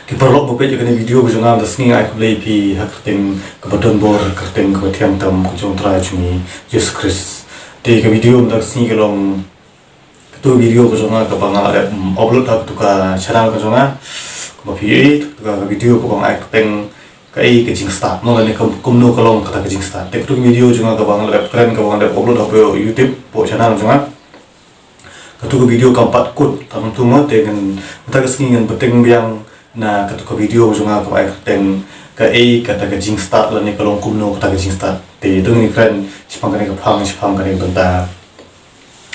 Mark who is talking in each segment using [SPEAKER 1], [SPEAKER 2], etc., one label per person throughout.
[SPEAKER 1] Perlu buat je kena video berjumpa dengan sniang aku play pi hak ting kebetulan bor kerting kebetian tam kujung try cumi Yesus Kristus. Di ke video untuk sniang kelong tu video berjumpa ke bangal ada upload hak tu ke channel berjumpa ke pi tu ke video ke bang aku ting kai ke jing start no ni kumno kelong kata ke jing start. Tek tu video juga ke bangal ada keren ke bangal ada upload hak YouTube po channel berjumpa. Ketu video keempat kut tam tu mo dengan kita ke sniang penting biang na ketika video juga aku akan ke kata ke jing start lah ni kalau kumno kata ke jing start di itu ni kan sepang kan ke bentar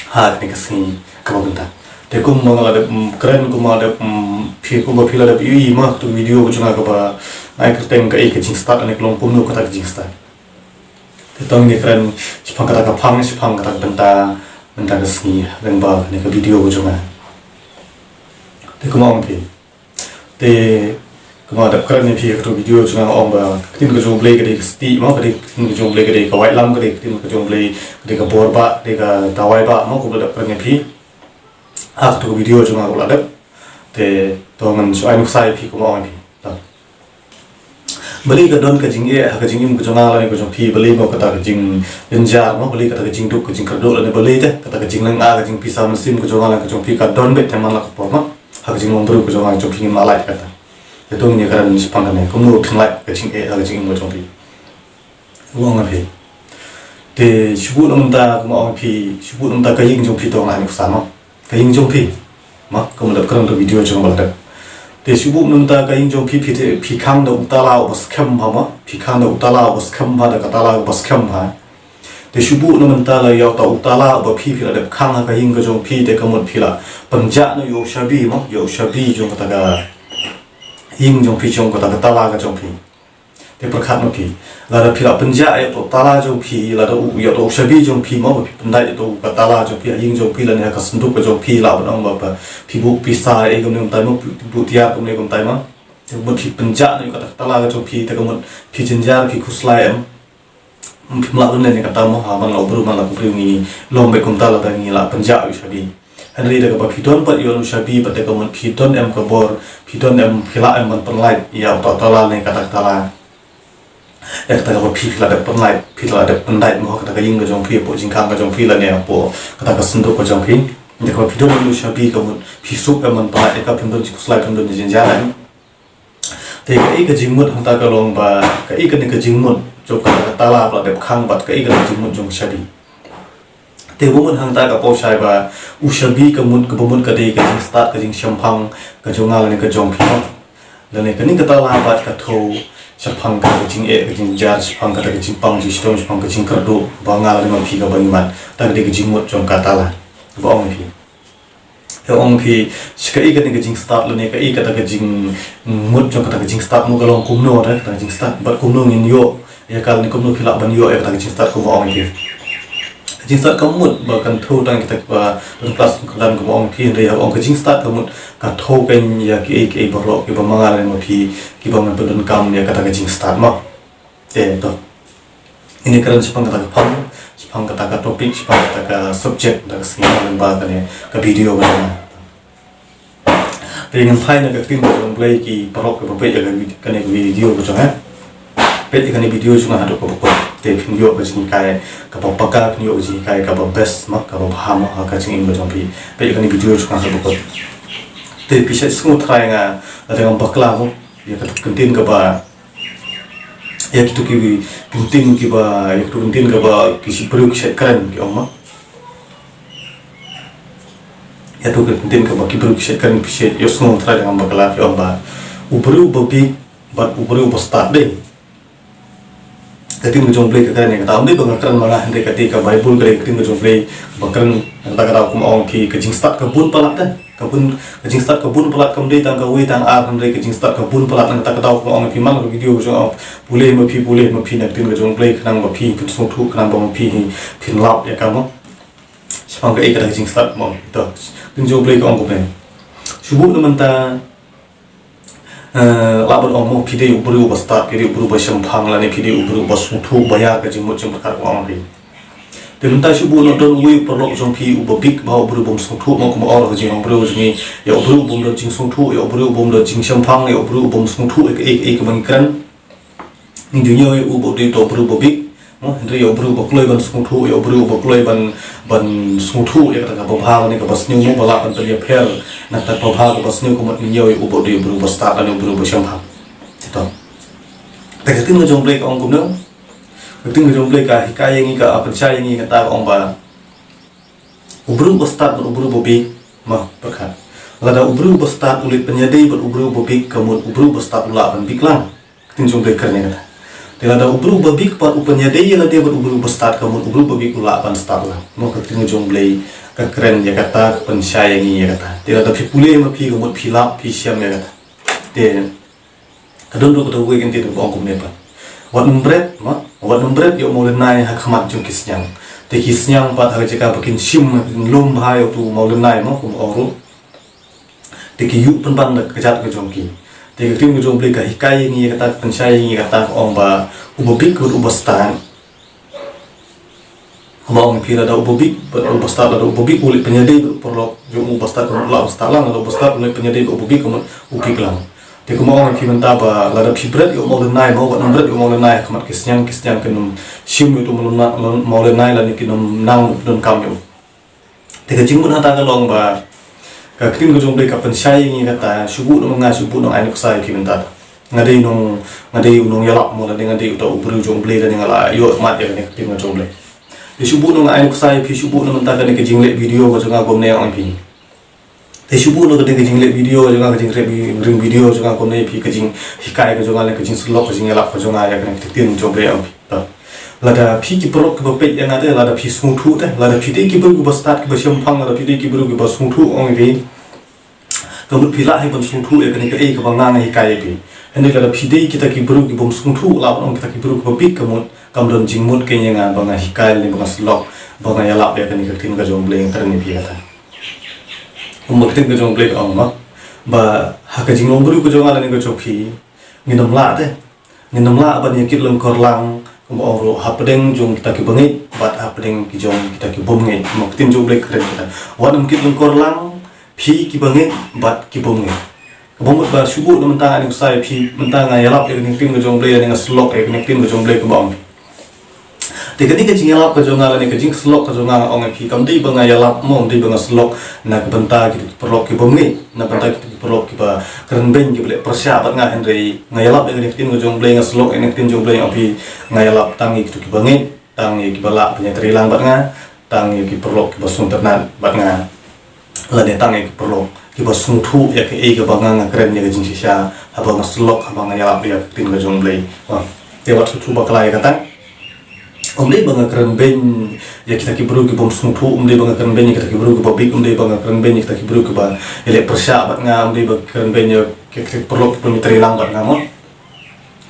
[SPEAKER 1] hak ni kesini kau bentar tapi kum mengal ada keren kum ada pil ada mah tu video juga aku akan ke jing start lah ni kalau kumno kata ke jing start itu ni keren sepang kata ke bentar kesini dan bah ni ke video juga tapi kum mau te kuma da kar ne phi to video chunga ong ba tin ko jong play ke sti ma ke tin ko jong play ke ka wai lam ke tin ko jong play ke ka bor ba de ka dawai ba ma ko da kar ne phi ha to video chunga ko la da te to ngan so ai nuk sai phi ko ma phi ta bali ka don ka jing e ha ka jing im ko chunga la ne ko jong phi bali mo ka ta ka jing inja ma bali ka ta ka jing duk ka jing kar do la ne bali te ka ta ka jing lang a ka jing pi sa sim ko chunga la ka jong phi ka don be te man la ko ma hak jing ngombru ko jong jong phi ma lai kata itu ni kan sepang kan ko mu thing lai ka jing e hak jing mo jong phi wong a phi te shubu nam ta ko ma phi shubu nam ta ka ying jong phi to ngai ko sa ma ka ying jong phi ma ko mu da kan to video jong ba da te shubu nam ta ka ying jong phi phi khang da ta la bas kham ba ma phi khang da ta la bas kham ba da ka ta la bas kham ba te shubu nam ta la yaw ta utala ba phi la de khang ka ying ka jong phi te ka mut phi la panja no yo shabi jong ka ta ga ying jong phi jong ka ta la ka jong phi te prakhat no phi la da phi la panja e to ta la jong phi la da yo to shabi jong phi ma phi pandai to ka ta la jong phi ying jong phi la ne ka sandu ka jong phi la ba nong ba phi bu pi sa e gam ne ta mo bu tia kum ne kum tai ma te mut phi panja no ka ta la ka jong phi te ka mut phi jinjar phi khuslai am melakukan ni kata mo haman lo buru malah kupringi lombe kumtala tangi la penjak usabi Henry dah kepa pidon pat yon usabi pat dah kemun pidon em kebor pidon em pila em man perlait ya total ni kata tala ya kata kepa pila dah perlait pila dah pendait mo kata kaying ke jong pi po jingkang ke jong pila ni po kata kesenduk ke jong pi dah kepa pidon em usabi kemun pisuk em man perlait ka pindon slide pindon jenjaran te ke jingmut hanta ka long ba ke ni ke jingmut jok ka tala pla de khang bat ka ikan jingmut jong shabi te bumun hang ta ka po shai ba u shabi ka mun ka bumun ka de ka jing start ka jing shampang ka jonga ne ka jong phi la ne ka ni ka tala bat ka tho shampang ka jing e ka jing jar shampang ka jing pang ji stone shampang ka jing kardo ba nga la ma phi ka ba ni man ta de ka jingmut jong ka tala ba ong phi ong phi ska ikan ni ka jing start la ne ka ta ka jing mut jong ka ta ka jing start mo ka long kum no ta ka jing start ba kum no ngin yo ya kalau ni kumno pila ban yo ya tak jing start ko ong ki jing start ko mut ba kan tho tang kita ba kelas kedan ko ong ki re ong ka jing start ko mut ka tho pen ya ki ba ro ki ba mangal mo ki ba man pedun kam ya kata ka jing start ma to ini keren sepang kata ka pang sepang kata ka topik sepang kata ka subject dak singan ba ka ne ka video ba dengan file ka tin ko play ki parok ko pe ya ka ne video ko ha pet ikan video juga ada kau te video ke sini kai kau pakai video sini kai kau best mak kau paham agak sini macam pi pet ikan video juga ada kau te bisa semua try nga ada yang bakla mo ya kata kentin ke ba ya gitu ki kentin ki ba ya gitu kentin ke ba kisi perlu set keren ki oma ya tu kentin ke ba ki perlu set keren bisa ya semua try dengan bakla ki oma ubru babi bat ubru start deh ketin jong play kata ni kata amde bangakran mana hande ketika bible kare ketin jong play bangakran kata kum ong ki kajing start kabun palat dan kabun kajing start kabun palat kamde tang kawi tang ar hande kajing start kabun palat nang kata kum ong pi mal video jong boleh ma pi nak tin jong play kanang ma pi pun song thu kanang ma pi pin lap ya kamu sepang ka kata kajing start mo to tin jong play ko ong ko pen subuh naman ta laban ong mo pide ubru ba start pide ubru ba shampang la ne pide ubru ba suthu ba ya ka jing mo jing bakar ko ong ri Te mentai subuh no don ui perlok jong pi ubabik mau bru bom sung thu mau kuma or jing ong bru jing ya bru bom do jing sung thu ya bru bom do jing shampang ya bru bom sung thu ek bang kran ni dunia ya ubo de to bru bobik mo henry ya bru bokloi ban sung thu ya bru bokloi ban sung thu ya ka ba bha ni ka bas ni mo bala ban pe pher na ta ba bha ka bas ni ko mat ni ya ubo de bru bas ta ani bru bo shampang to ta ka tin jong break ong kum no ting jong play ka hikaya ngi ka percaya ngi kata ong ba ubru start ubru bobi ma pakha lada ubru start ulit penyadai ber ubru bobi kemun ubru start ula ban biklang ting jong play karne kata te lada ubru bobi par upenyadai la dia ber ubru start kemun ubru bobi ula ban start la mo ka ting jong play ka keren ya kata percaya ngi ya kata te lada pipule ma pi kemun phila pi siam ya kata te kadon do ko we kan te ong kum ne pa wat numbret ma wat numbret yo mawlynnai hakmat jung kisnyang te kisnyang pat ha jeka bakin sim lum bhai tu mawlynnai ma kum oru te ki yu pen ban ka jat ka jong ki te ka tim jong ble ka hikai ngi kata pensai ngi kata ong ba ubabik ko ubastan kuma ong pira da ubabik ber ubastan da ubabik ulit penyadai perlo jong ubastan la ubastan la ubastan ulit penyadai ubabik ko ubik lang te kuma ong ki menta ba la da phibret yo mawlynnai mo wat numbret yo mawlynnai khamat kisnyang kenum sim yo tu mawlynnai la ni kinum nang don kam yo te ka jing mun hata ka long ba ka krim ko jong ble ka pensai ngi kata subu no nga subu no ai no sai ki menta ngadei nong yalap mo la ngadei to ubru jong ble la ngala yo mat ya ni krim jong ble di subu no ai no sai pi subu no menta ka ni ka jing le video ko jong gom ne ong pi te subuh no kadang kajing lihat video juga kajing ring video juga kau ni pi kajing hikai kau juga lek kajing slok kajing elak kau juga ya kena titin coba yang pi lada pi ki perok ke bapet yang ada lada pi sungtu teh lada pi dek ki baru start ke bersiampang lada pi dek ki baru ke bersungtu orang ini kamu pilah yang bersungtu ya kena ke bangang hikai pi hendak lada pi dek kita ki baru ke bersungtu lah orang kita ki baru ke bapet kamu dan jingmut kenya bangang hikai ni bangang slok bangang elak ya kena ke tin kau juga yang kerana pi kata umur kita jong play ong ma ba haka jing nombru ko jong ala ni ko chopi nginam la te nginam la ba ni kit lyngkor lang kum oro hapdeng jong kita ki bangi bat hapdeng ki jong kita ki bymngeit mo tin jong play keren kita wanam kit lyngkor lang phi ki bangi bat ki bymngeit bomot ba subu no mentang ani sai phi mentang ayalap ni tin ko jong play ni slok ni tin ko jong play ko bang te kadi ka jingala ka jonga ni ka jing slok ka jonga ong pi kam dei banga yalap mom dei banga slok na ka banta ki perlok ki bomngi na banta ki perlok ki ba keren ben ki ble persya bat nga henrei ngayalap ni tin ko jong ble nga slok ni tin jong ble api ngayalap tangi ki bangi tangi ki bala punya trilang bat nga tangi ki perlok ki basung ternan bat nga la de tangi ki perlok ki basung thu ya ke ka banga nga keren ni ka jing sisa haba nga slok haba nga yalap ya tin ko jong ble te wat thu baklai kata umde banga keren ben ya kita ki bru ki bom sung thu umde banga keren ben ya kita ki bru ki babik umde banga keren ben ya kita ki bru ki ba ele persya bat nga umde banga keren ben ya ki perlu ki trilang bat nga mo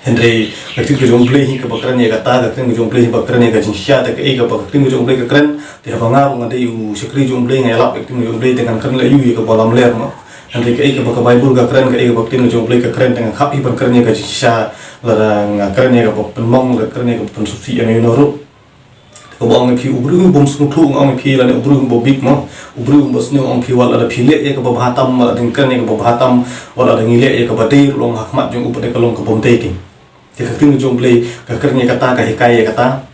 [SPEAKER 1] henry ki ki jong ble hi ka bakran ya kata ka ki jong ble hi bakran ya ka jing sya ta ka e ka ba ki jong ble ka keren te ha banga nga de u sekri jong ble nga lap ki jong ble dengan keren la yu ka balam ler mo henry ka e ka ba ka bible ka keren ka e ka ba ki jong ble ka keren dengan khap hi ban keren ya ka jing sya la nga keren ya ka penmong ka keren ya ka pensufi yang inoru ko bang pi ubru bom sung thu ngam pi la ne ubru bobik mo ubru bos ne ong pi wala da pi le ya ka ba hatam ma ding keren ya ka ba hatam wala da ngile ya ka ba dei long hakmat jong upade ka long ka bom tei ting te ka ting jong play ka keren ya kata ka hikai ya kata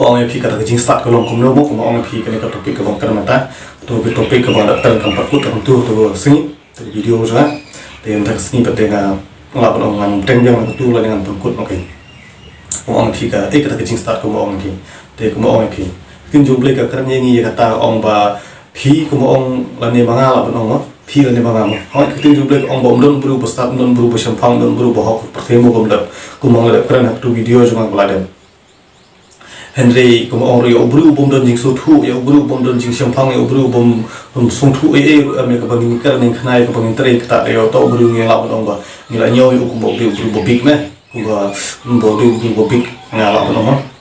[SPEAKER 1] ong pi ka jing start ka long kum no mo ko ong pi ka ne ka topik ka bang keren mata topik ka bang da keren kam pakut ka tu sini video ja te ndak sini pa te nga ngap ong ngan teng jang tu la dengan pakut okay ong pi ka ka jing start ka ong pi te kuma ong pi tin jong ble ka kran yengi kata ong ba phi kuma ong la ne manga la bon ong phi la ne manga mo ha tin jong ble ong ba don bru ba start don bru ba shampang don bru ba hok pertemo kom da kuma la kran hak tu video jong ang laden henry kuma ong ri obru bom don jing so thu ya obru bom don jing shampang ya obru bom song thu e me ka bang kar ning khnai ka bang tre ka ya to obru ngi la bon ong ba ngi la nyoy ku bo bru big me ku ba bo bru big nga la bon ong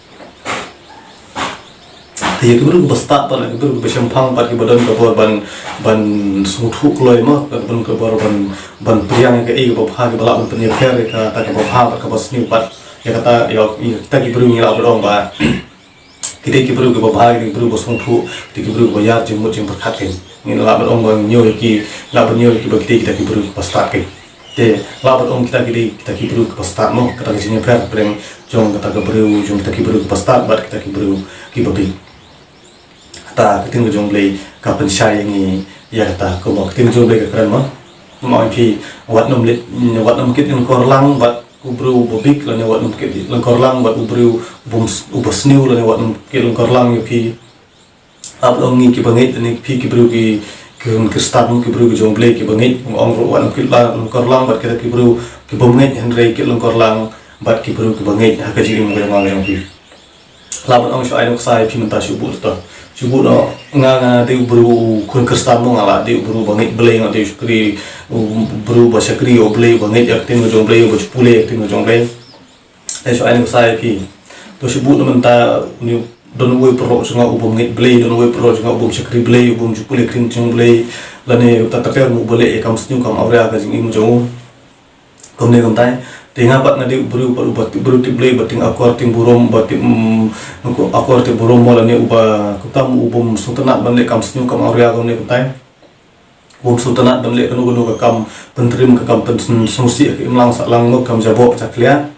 [SPEAKER 1] thì cái bữa start pada cái bữa bersampang pada badan kabur ban sungtu keloi mah ban kabur ban priang ke bapa ke balak ban penyekher ke tak bapa ke bas ni pat ya kata ya kita ki buru ngila berong ba kita kibru ke bahaya kibru ke sungtu kita kibru ke bayar jemut jeng perkatin ini labat om bang nyo ki labat nyo ki kita kibru ke pastat ke te labat om kita kibru ke pastat no kata kecilnya per pereng jong kata kibru jong kita kibru ke pastat bat kita kibru ki babi kata keting jong blai kapan syai ni ya kata ko mau keting jong blai ke keren mah mau ki wat nom kit in korlang bat ubru bobik lan wat nom kit lan korlang bat ubru ubasniu lan wat nom kit lan korlang ki ab ong ni ki bangit ni pi ki bru ki kristan ki bru ki jomble ki bangit ong ro wat kit lan korlang bat kita ki bru ki bangit henrei kit lan korlang bat ki bru ki bangit ha ka ji mo ma jong pi laban ong sho ai nok sai pi menta shubu to shubu no nga de bru kun kristan mo ngala de bru bangit ble nga de shukri bru ba shakri o ble bangit yak tin jong ble ba chpule yak tin jong ble ai sho ai nok sai pi to shubu no menta ni don we pro sunga ubum ngit ble don we pro sunga ubum shakri ble ubum chpule krim jong ble lane ta ta mo ble e kam snu kam awra ka jing im jong kom ne kom tai tinga bat na di buru buru ti ble bating akor ting burom batim ko akor ti burom mola ne uba kutam ubum sultanat ban le kam snu kam awra kom ne kom tai ubum sultanat ban le kanu ka kam pentrim ka kam pen sungsi ke imlang sa lang no kam jabo chaklia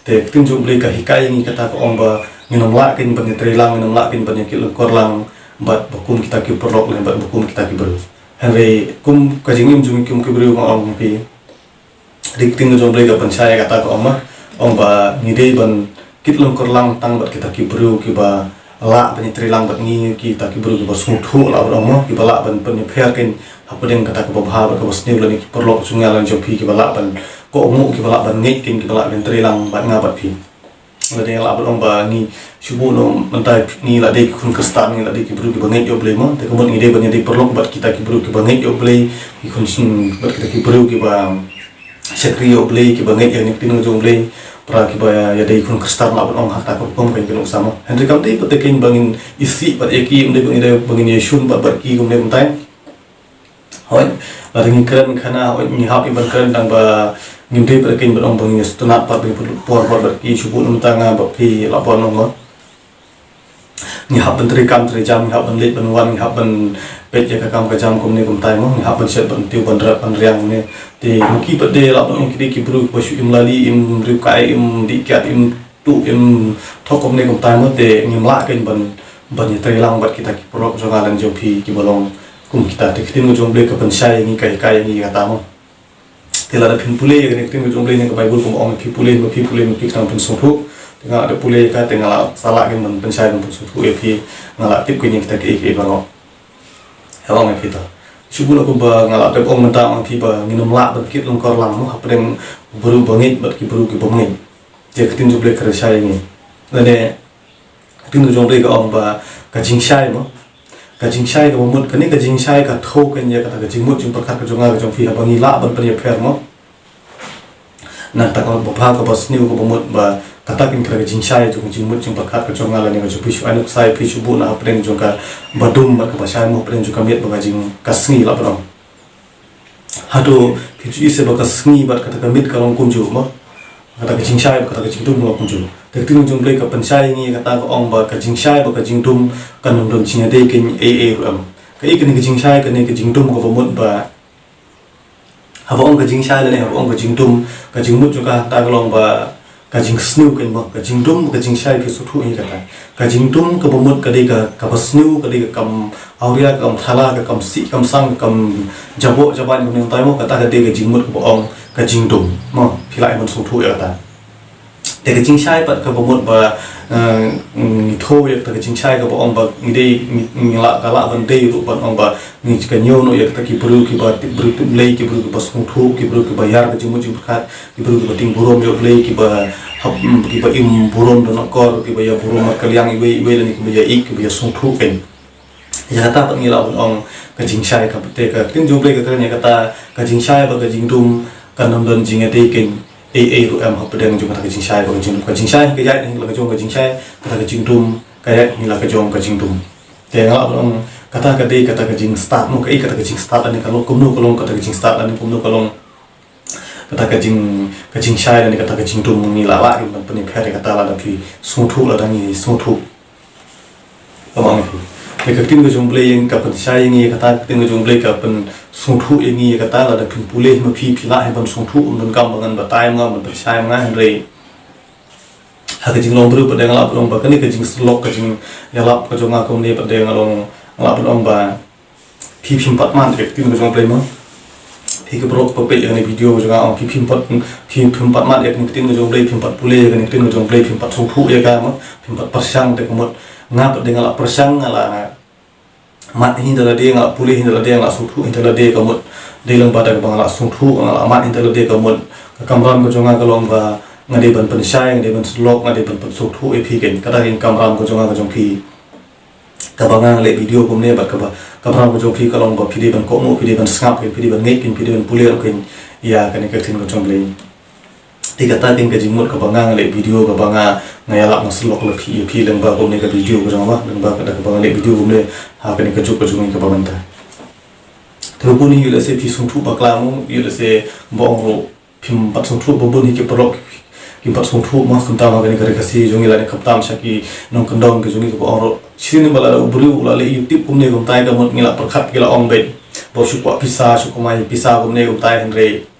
[SPEAKER 1] te tim jong ble ka hikai ngi kata ko omba nginom la kin ban tre lang nginom la kin ban ki kor lang bat bakum kita ki perlok le bat bakum kita ki bru henre kum ka jingim jung kum ki bru ong pi dik ting jong ble ka ban chai kata ko omba ngide ban kit long kor lang tang bat kita ki bru ki ba la ban tre lang bat ngi ki ta ki bru ki ba sung thu la ong ki ba la ban pen pher kin apodeng kata ko ba ba ka basni le ki perlok sunga lan jong pi ki ba la ban ko mu ki ba la ban ngi kin ki ba la ban tre lang bat nga bat pi lade la balong ba ni shubu no mentai ni la de kun kristan ni la de ki bru ki banget yo ble mo te ko ide ban de perlok bat kita ki bru ki banget yo ble ki kun sin bat kita ki bru ki ba shakri yo ble ki banget ya ni tinu jong ble pra ki ba ya de kun kristan la balong hak ta ko kom kan kenu sama henry kam de ko te kin bangin isi bat eki de bangin yeshun bat ki gum de mentai hoi la de keren khana hoi ni hap iban keren dang ba ngimte perkin berong bangin stunat pat bi por ki shubu num tanga ba pi la bon no ni hab ban tri kam tri jam hab ban let ban wan hab ban pet ya ka kam ka jam kom ne kom tai mo hab ban set ban tiu ban ra ban riang ne ti muki pat de la bon ki bru ko shu im lali im ri kai im di kat im tu im thok kom ne kom tai mo te ngim la ken ban ni tri lang bat kita ki pro so ga lan jo pi ki bolong kum kita te tin mo jong ble ka ban sai ni kai ni ka ta mo tela da pin pule ya ne tin jong ble ne ka bible kom ong pi pule pi tam pin so thu tengah ada pule ka tengah salah kan men pensai men suatu ep ngala tip ko ni kita ke bango hawang kita subuh aku ba ngala tep ong mentang ang tiba nginom la bat kit long kor lang mo hapeng buru bangit bat ki buru ki bangit je ketin juble kare sai ni lane ketin juble ka ong ba ka jing sai mo ka jing sai ka mut ka ni ka jing sai ka tho kan ya ka jing mut jing perkat ka jonga ka jong fi habangi la ban pen ya pher mo na ta ko ba ka bas ni ko mut ba kata kin kira jing sai jong jing mut jing pakat ka jonga la ni ka jupi shu anuk sai pi shu bu na apreng jong ka badum ba ka basai mo apreng jong ka met ba jing kasngi la bro hado pi ju ise ba kasngi ba kata ka met ka long kum ju mo kata ka jing sai ba kata ka jing dum lo kum ju te tin jong ble ka pensai ni kata ka ong ba ka jing sai ba ka jing dum ka nom don jing ade kin ru ka ikin ka jing sai ka ni ka jing dum ko ba mut ba haba ong ka jing sai la ni haba ong ka jing dum ka jing mut ju ka ta ka long ba ka jing snu kan mo ka jing dum ka jing sai ki su thu ni kata ka jing dum ka bomut ka de ka basnu ka de kam auria kam thala ka kam si kam sang kam jabo jaban ni tai mo kata ka de ka jing mut ko ong ka jing dum mo philai mon su thu ya kata te ka jing sai pat ka bomut ba ni tho ya ka jing sai ka ong ba ni de ni la ka la ban de ru ban ong ba ni ka nyo no ya ka ki bru ki ba ti bru le ki bru ki ba su thu ki bru ki ba yar ka jing mut jing khat ki bru ki ba ting burom yo le ki ba ki ba im burom do nakor ki ba ya burom kaliang iwe le ni ki ba ya ik ki ba sung thu pen ya ta pat ni la ong ka jing sai ka te ka tin ju ble ka ni kata ka jing sai ba ka jing dum ka nam don jing ate ken ru am ha pedang ju ka jing sai ba ka jing sai ka ya ni la ka jong ka jing sai ka jing dum ka ya ni la ka jong ka jing dum te ngala ong kata ka de kata ka jing start no ka kata ka jing start ani ka lo kum no ka long kata ka jing start ani kum no ka long kata ka jing sai ani kata ka jing dum ni la la ki ban pen phe kata la da phi su thu la da ni su thu tin ke jumble yang kapan saya yang kata tin ke jumble kapan sungthu yang kata la da pin pule ma phi phila he ban sungthu dan kam bangan batai ngam ban sai nga henry hak jing long bru pada ngalap long ba kani ke jing slok ke jing yalap ke jonga kom ne pada ngalong ngalap long ba phi phim pat man ke tin ke jumble ma phi ke brok pape yang video jonga ong phi phim pat man ek ni tin ke jumble phim pat pule ke ni tin ke jumble phim pat sungthu ya ka ma phim pat persang te komot ngap pada ngalap persang ngala mat hin dala dia ngala pulih hin dala dia ngala sungthu hin dala dia kamut delang pada bangala sungthu ngala mat hin dala dia kamut kamram ko jonga kalong ba ngade ban pensai ngade ban slok ngade ban sungthu e phigen kada hin kamram ko jonga ka jong phi kabanga le video kumne ba kamram ko jong phi kalong ba phidi ban ko mo phidi ban skap phidi ban ngek phidi ban pulih kin ya kan ka tin ko jong le tiga tating ke jimut ke bangang le video ke banga ngayalak ngaslok le phi leng ba kom ne ke video ko jama leng ba ka bang le video kom ne ha ke ne ke juk ke babanta terupuni yule se phi sung thu baklamu yule se bong ro phim pat sung thu bobuni ke prok ki pat sung thu ma kun ta ma ke ne ke kasi jongi la ne khaptam saki nong kandong ke jongi ke bong ro sin bala ubru la le youtube kom ne kom tai ka mot ngila prakhat ke la ong be bo shu kwa pisa shu ko mai pisa kom ne kom tai henre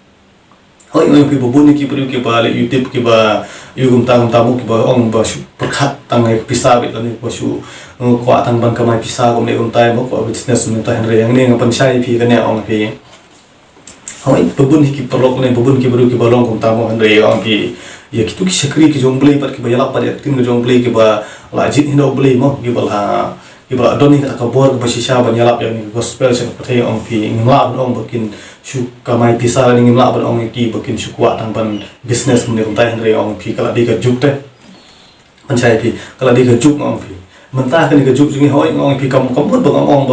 [SPEAKER 1] oi oi pi bobuni ki pru ki ba le youtube ki ba yugum tang tamu ki ba ong ba shu prakhat tang ai pisa bit lani ba shu kwa tang ban kamai pisa kom ne kom tai mo ko business mun ta henre yang ne ngapan sai pi ka ne ong pi oi bobuni ki prok ne bobuni ki pru ki ba long kom tamu henre ong pi ya kitu ki sakri ki jong play par ki ba yalak par tin ki jong play ki ba la jit hindo play mo ki ba ha iba doni kata kabor ba shisha ban yalap yang gospel se pathe ong pi ngla ban ong bakin shu kamai pisa ni ngla ban ong ki bakin shu kwa tang ban business mun ne tai henre ong pi kala di ka juk te man sai pi kala di ka juk ong pi mentah kan di ka juk jingi hoi ong pi kam kam ba ong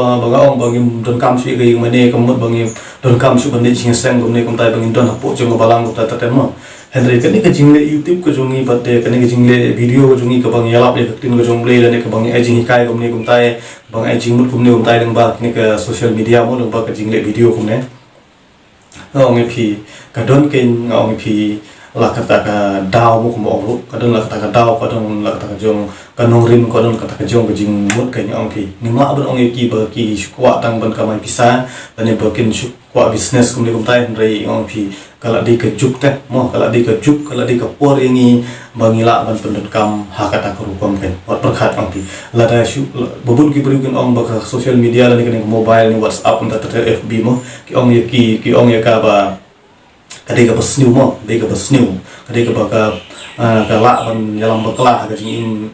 [SPEAKER 1] ba ngim don kam shi ga ying mane kam ba ngim don kam shu ban ni jing seng gum ne kam tai bang don hapo jong balang ko ta ta mo henry kan ni ka jingle youtube ko jongi patte kan ni ka jingle video ko jongi ka bang yalap ye tin ko jongle le ne ka bang ai jing kai kom ne kom tai bang ai jing mut kom ne kom tai dang ba ni ka social media mo dang ba ka jingle video kom ne ong pi ka don ken ong pi la kata ka daw mo kom ong ka don la kata ka daw ka don la kata ka jong ka nong rim ko don kata ka jong ka jing mut ka ni ong pi ni ma ban ong ki ba ki shukwa tang ban ka mai pisa dan ne ba ken shukwa business kom ne kom tai henry ong pi kala di ke juk te mo kala di ke juk kala di ke por ini bangila ban pendut kam hakata ko kom ken wat perkhat ong pi la da shu bobun ki berikan ong ba social media la ni ken mobile ni whatsapp ta ta fb mo ki ong ye ki ong ye ka ba kadai ka basniu mo dai ka basniu kadai ka ba ka la ban yalam ba kala ka jing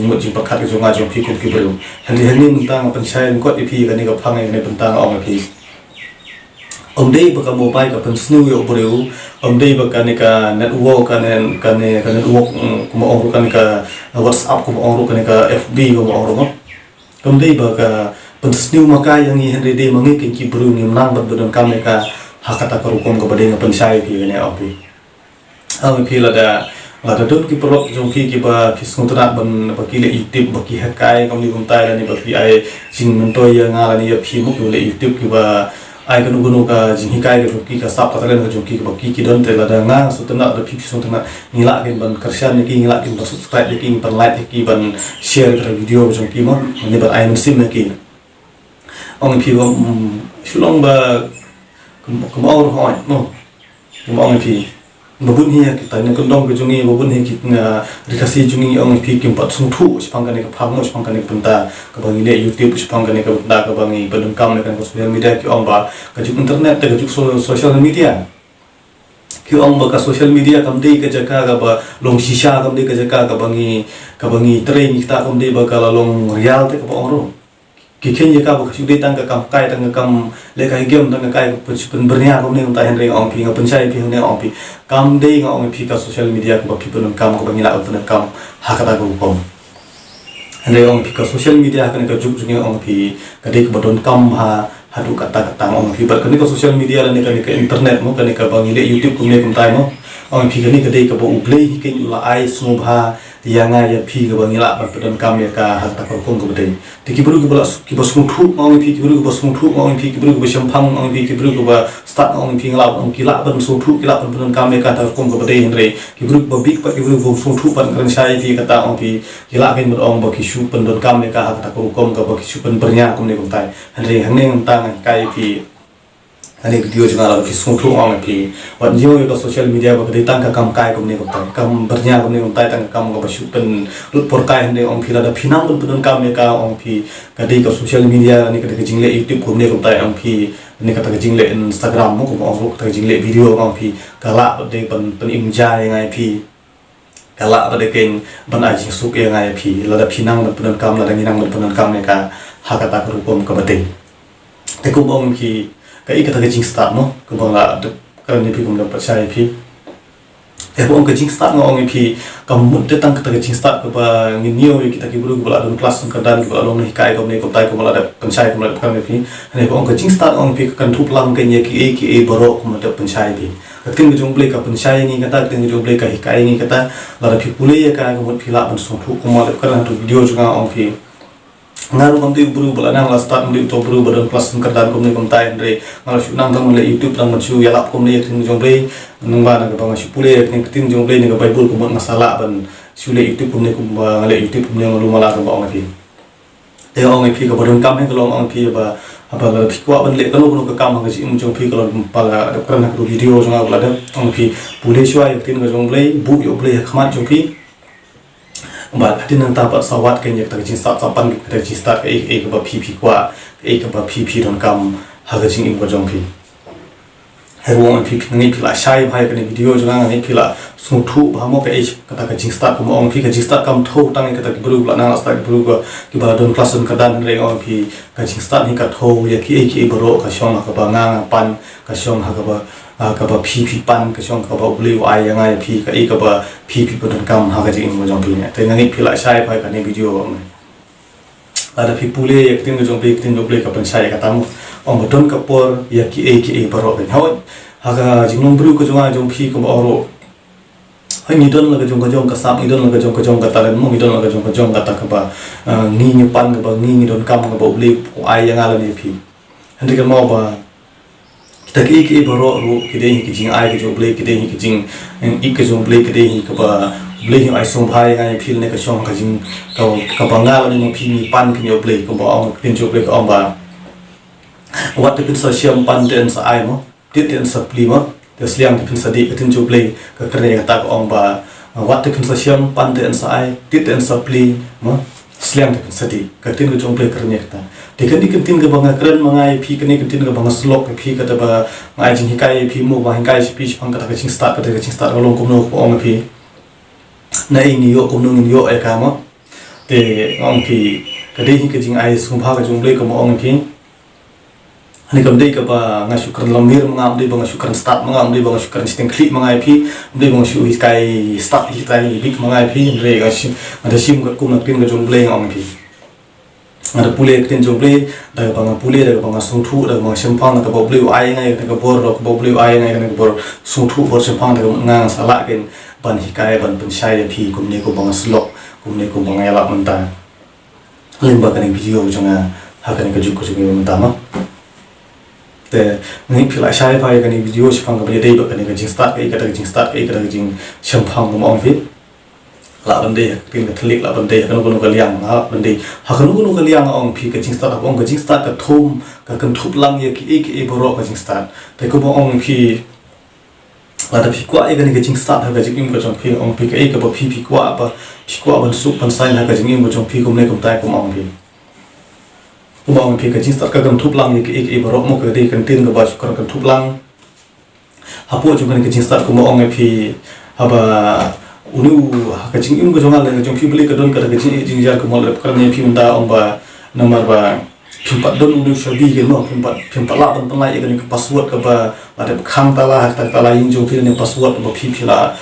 [SPEAKER 1] mut jing perkhat ka jonga jong pi ko ki beru hani tang pan sai ko pi ka ni ka phang ni pentang ong pi om dei baka mobile ka pensnu yo breu om dei baka ni ka network ka network kuma ong ka ni ka whatsapp kuma ong ka ni ka fb kuma ong mo om dei baka pensnu maka yang ni henry dei mangi ken ki breu ni nang bat don kam ni ka hakata ka rukom ka bade nga pensai pi ni opi am pi la da don ki prok jong ki ba fisung trat ban ba ki le youtube ba ki hakai kam ni kum tai la ni ba pi ai jing mentoy ya ngala ni ya pi mu le youtube ki ba ai kan gunu ka jing hikai ka ki ka sap ka talen ka jong ki ba ki don te la da nga so tena da pi so tena ngila ken ban karshan ni ki ngila ken ba subscribe ki ban like ki ban share ka video jong ki mo ni ba ai sim ki ong pi ba shulong ba kum ong hoi no kum ong pi babun hi kita ni kondong ke jungi babun hi kita rikasi jungi ong pi kim pat sung thu sipang kan ka phang mo sipang kan penta ka bangi le youtube sipang kan ka bunda ka bangi padun kam le kan social media ki ong ba ka juk internet ka juk social media ki ong ba ka social media kam dei ka jaka ka ba long shisha kam dei ka jaka ka bangi train kita kam dei ba ka long real te ka ba ong ro ki khen ye ka ba shu dei tang ka kam kai tang ka kam le kai game tang ka kai pen bernia kom ne ta hen reng ong pi nga pen sai pi ne ong pi kam dei nga ong pi ka social media ka ba pi pen kam ko ba ngila pen kam ha ka ta ko kom hen reng ong pi ka social media ka ne ka juk juk ong pi ka dei ka ba don kam ha hadu kata ong pi ba ka ne ka social media la ne ka internet mo ka ne ka ba ngile youtube kom ne kom tai mo ong pi kani kadai ka bo ublei ken ula ai snubha yanga ya pi ka bangila ban pedon kam ya ka hak ta ko kong ko dei ti ki buru ko ki bo sung thu ong pi ki buru ko sung thu ong pi ki buru ko shampang ong pi ki buru ko ba start ong pi ngala ong ki la ban sung thu ki la ban pedon kam ya ka ta kong ko dei henre ki buru ko big pa ki buru ko sung thu ban kan sai pi kata ong pi ki la ken ong ba ki shu pedon kam ya ka hak ta ko kong ka ba ki shu pen bernya kom ne kom tai henre hang ne tang kai pi ani video juga la ki sung thu ong pi wat yo ko social media ba kadai tang ka kam kai kom ne kom tai kam bernya kom ne kom tai tang kam ko ba shu pen lut por kai henre ong pi la da phinang ben pedon kam ya ka ong pi kadai ka social media ni kadai ka jingle YouTube kom ne kom tai ong pi ni kata ka jingle Instagram mo ko ong ka jingle video ong pi kala de pen im jai ngai pi kala pada ken ban aji suk yang ngai pi la da phinang ben pedon kam la da nginang ben pedon kam ya ka hakata ka rukom ka bate te ko ong pi ka ikata ka jing start mo ko bang de kan ni pi kum da percaya pi te ko ong ka jing start ngong pi ka mut te tang ka jing start ko ba ngin niyo kita ki buru ko la don class ka dan ko along ni kai ko ne ko tai ko la da percaya ko la kan pi ne ko ong ka jing start ong pi kan thup lam ka ye ki boro ko ma da percaya pi ka tin jong play ka percaya ni kata tin jong play ka hikai ni kata la da pi pule ya ka mut pi la ban song thu ko ma da kan tu video juga ong pi ngaru kam tu buru bala nang la start mudi to buru badan kelas kerdan kom ni kom tai andre ngaru shu nang kam le YouTube nang machu ya lap kom ni tin jong play nang ba nang ba shu pule ni tin jong play ni ka bible kom masalah ban shu le YouTube kom ni kom le YouTube kom ni ngaru mala ka ba ong pi te ong pi ka badan kam ni ka long ong pi ba apa la pi kwa ban le ka no ka kam ka ji im jong pi ka long pa la ka na ka video jong la da ong pi pule shwa tin ka jong play bu yo play khama jong pi ba tin nang ta pa sawat ken yak ta jin start sapan ka jin start ka ek ba pp kwa ek ba pp don kam ha ga jing im ko jong pi he won pp ngi pila shai bhai ka ni video jang ngi pila su thu ba mo ka ek ka ta ka jin start ko ong pi ka jin start kam tho tang ka ta bru la na start bru ko ki ba don class ka dan re ong pi ka jin start ni ka tho ya ki ek bro ka shong ka ba nga pan ka shong ha ka ba pp pan ka shong ka ba blue ai yang ai pi ka e ka ba pp don kam ha ka jing mo jong pi ne te ngi pila shai phai ka ni video me ada pi pule yak tin jong pi ka pan shai ka tam ong don ka por ya ki e baro ben haw ha ka jing long bru ko jong pi ko ba ro hai ni don la ka jong ka sam ni don la ka jong ka ta mo ni don la ka jong ka ta ka ba ni pan ka ba ni don kam ka ba blue ai yang ala ni pi handi ka mo ba kita ki baro ro ki de ki jing ai ki jong play ki de ki jing ik ka jong play ki de ki ba play ai song phai ngai phil ne ka shong ka jing ka bangal ni mo phi ni pan ki yo play ko ba ong tin jo play ko ong ba wat te pin sa siam pan ten sa ai mo ti ten sa pli mo te sliang te pin sa di ka tin jo play ka kre ka ta ko ong ba wat te pin sa siam pan ten sa ai ti ten sa pli mo sliang te pin sa di ka tin ko jong play kre ne ka dekan di kentin ke banga keren mangai pi kene kentin ke banga slok pi kata ba ngai jing hikai pi mo ba hikai pi pang kata jing start long kom no ko ong pi na ini yo kom no yo e ka mo te ong pi ka de hi ke jing ai sum pha ka jong le ko mo ong pi ani kam de ka ba nga shukran lamir mangam de banga shukran start mangam de banga shukran sting clip mangai pi de banga shu hikai start hikai big mangai pi re ga sim ada sim ka kum na tin ka jong le ong pi ada pule tin jong play da bang pule da bang sung thu da bang sempang da ba blue ai ngai da bor ro ba blue ai ngai da bor sung thu bor sempang da nga sala ken ban hikai ban pen shai phi kum ne ko bang slok kum ne ko bang ya la man ta limba kan video jonga ha kan ka juk ko jong ta ma te ngai phila shai phai kan video sipang ka be dei ba kan ka jing start ka jing start ka jing sempang ko ong phi la bande tin ka thlik la bande kan ko liang ha bande ha kan ko liang ong pi ka jing start ong ka jing start ka thum ka kan thup lang ye ki e boro ka jing start te ko ong pi la da pi kwa e ka jing start ha ka jing im ka jong pi ong pi ka e ka ba pi kwa ba pi kwa ban su pan sai ha ka jing im ka jong pi kum ne kum tai kum ong pi ong pi ka jing start ka kan thup lang ye ki e boro mo ka de kan tin ka ba su kan thup lang ha po ju kan ka jing start ko ong pi ha ba unu ka jing im ko jongal le jong people ka don ka jing jar ko mol ka ne pi unda ong ba nomor ba pimpat don unu shabi ke no pimpat la ban lai ka ni password ka ba ada khang tala ta tala yin jong pi ne password ba pi la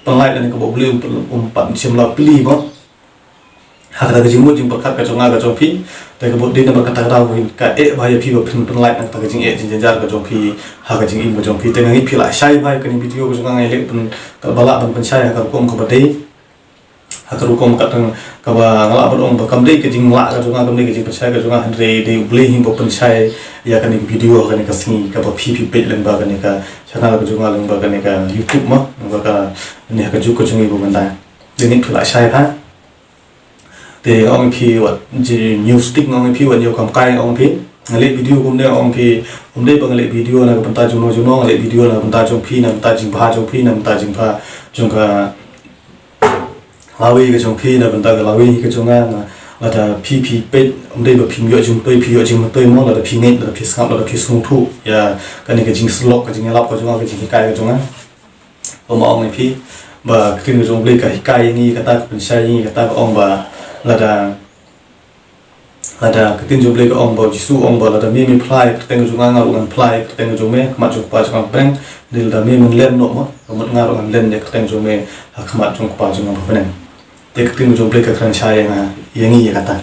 [SPEAKER 1] pan lai ka ni ka ba blu umpat sim la pili ba hak ta jing mo jing perkat ka jonga ka jongpi te ka bot din na kata ra ka bhai phi ba phin pun light na ta jing jing jar ka jongpi ha ka jing im ka jongpi te ngi phila shai bhai ka ni video ko jonga ngai le pun ka bala ban shai ka kom ko ba dei ha ka ru kom ka tang ka ba ngala ba ong ba kam dei ka jing la ka jonga kam dei ka jing shai ka jonga han re dei ble him ba pun shai ya ka ni video ka ni ka singi ka ba phi pe leng ba ka ni ka channel ka jonga leng ba ka ni ka youtube ma ba ka ni ka ju ko jongi bo ban ta ni phila shai ha te ông phi wat ji new stick ông phi wat yo kam kai ông phi ngale video kum ne ông phi đây bằng ngale video na ban ta juno ngale video na ban ta jong phi na ta jing pha jong phi na ta jing pha jong ka lawi ka jong phi na ban ta ka lawi ka jong na là ta phi pe ông đây ba phi yo jong phi yo jing toi mo là phi ngai là phi skap là phi sung thu ya ka ni ka jing slok ka jing lap ka jong ka jing kai ka jong na ông phi ba tin jong ble ka kai ni ka ta pen sai ni ka ta ông ba là cái tin jumble cái ông bảo Giêsu ông bảo là đam mê mình fly cái tên của chúng ngao ngao fly cái tên của chúng mê mặt chúng pa chúng bring đi là đam mê mình lên nọ mà một ngao ngao lên để cái tên chúng mê mặt chúng pa chúng ngao bring để cái tin của jumble cái khăn chai nga yang nghi kata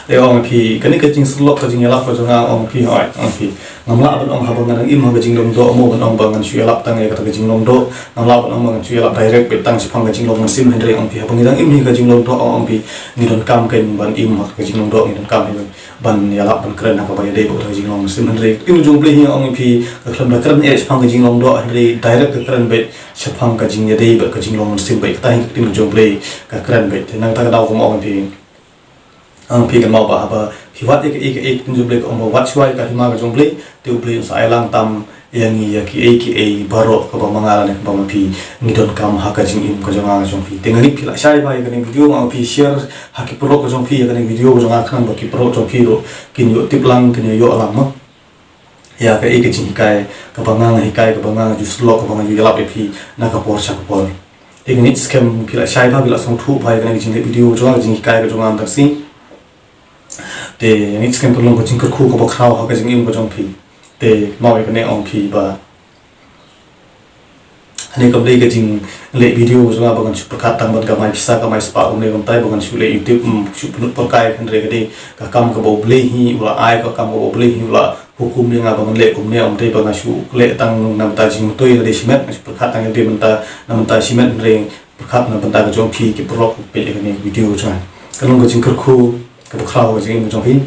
[SPEAKER 1] để ông phi cái này cái chính slot cái chính lap của chúng ngao ông phi hỏi ông phi ngam la bên ông habang ngang im cái chính lom do mo bên ông bằng chui lap tăng cái chính lom do ngam la bên ông bằng chui lap direct bị tăng sepang cái chính lom sim hen ông phi habang ngang im cái chính lom do ông phi ni don kam cái ban im cái chính lom do ni don kam hen ban ya lap ban keren apa bay dei bộ cái chính lom sim hen im jung play hi ông phi cái khlam da keren e sepang cái chính lom do hen direct cái keren bị sepang cái chính ya dei cái chính lom sim bị tai im jung play cái keren bị thì nang ta dau của ông phi kan mau ba ba phi wat ek tin jumble ko mo wat chwai ka hima ka jumble te uple sa ilang tam yang ya ki baro ka ba mangala ne ba ma phi ngidon kam ha ka jing im ko jonga jong phi te ngani phi la shai ba ka ne video ma phi share ha ki pro ko jong phi ka ne video ko jonga khan ba ki pro jong phi ro kin yo tiplang kin yo alam ma ya ka jing kai ka ba nga hi kai ka ba nga ju slok ka ba nga yu lap phi na ka por cha ka por te ngani scam phi la shai ba bila song thu ba ka ne jing video jonga jing kai ka jonga tak si te yang itu kan perlu kucing kerku kau bakrau hak kucing im kau phi te mau yang ni orang phi ba ini kau beli kucing le video juga bagan super katang bagan kamai pisah kamai spa umne kamai bagan sule YouTube super pakai kan regadi kakam kau beli hi ulah ai kakam kau beli hi ulah hukum yang bagan le umne umte bagan su le tang nam ta jing toi le simet super katang yang dia menta nam ta simet reng perkat nam ta kau phi ki perlu pilih ni video juga kalau kucing kerku cái khâu cái gì trong phim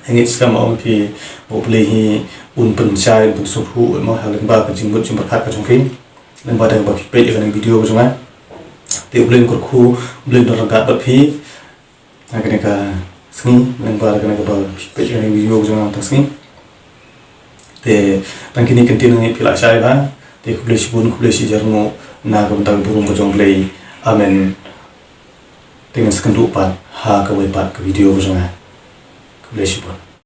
[SPEAKER 1] anh ấy sẽ mà ông thì bộ play hi un pen chai un sụt hụ mà hai lần ba cái chính vật phát cái trong phim lần ba đang bật cái video trong á thì lên cột khu lên đó là bật phí cái này cả sing lần ba cái này bật cái video trong thằng sing thì đang kini kentin này pila chai ba thì khu play si jarmo na cái tàu burung cái trong play amen dengan sekendupan ha ke website ke video ke sana ke boleh